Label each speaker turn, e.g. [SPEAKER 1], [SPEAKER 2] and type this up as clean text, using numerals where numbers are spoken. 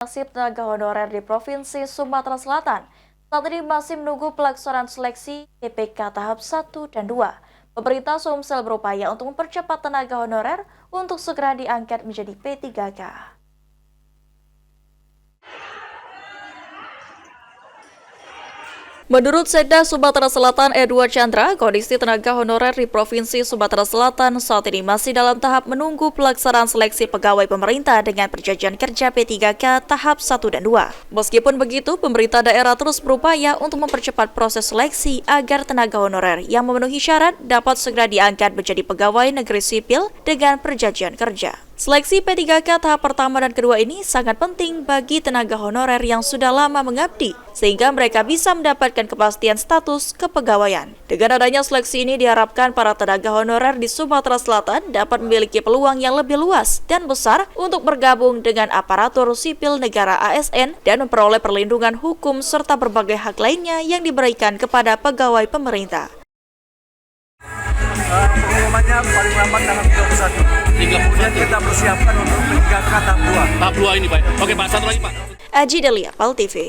[SPEAKER 1] Nasib tenaga honorer di Provinsi Sumatera Selatan saat ini masih menunggu pelaksanaan seleksi PPK tahap 1 dan 2. Pemerintah Sumsel berupaya untuk mempercepat tenaga honorer untuk segera diangkat menjadi P3K. Menurut Sekda Sumatera Selatan Edward Chandra, kondisi tenaga honorer di Provinsi Sumatera Selatan saat ini masih dalam tahap menunggu pelaksanaan seleksi pegawai pemerintah dengan perjanjian kerja P3K tahap 1 dan 2. Meskipun begitu, pemerintah daerah terus berupaya untuk mempercepat proses seleksi agar tenaga honorer yang memenuhi syarat dapat segera diangkat menjadi pegawai negeri sipil dengan perjanjian kerja. Seleksi P3K tahap pertama dan kedua ini sangat penting bagi tenaga honorer yang sudah lama mengabdi, sehingga mereka bisa mendapatkan kepastian status kepegawaian. Dengan adanya seleksi ini diharapkan para tenaga honorer di Sumatera Selatan dapat memiliki peluang yang lebih luas dan besar untuk bergabung dengan aparatur sipil negara ASN dan memperoleh perlindungan hukum serta berbagai hak lainnya yang diberikan kepada pegawai pemerintah.
[SPEAKER 2] Pengumumannya paling lambat tanggal 31. Kemudian kita persiapkan untuk P3K tahap 2.
[SPEAKER 3] Tahap 2 ini, Pak. Oke, Pak. Satu lagi, Pak.
[SPEAKER 1] Aji Delia, PAL TV.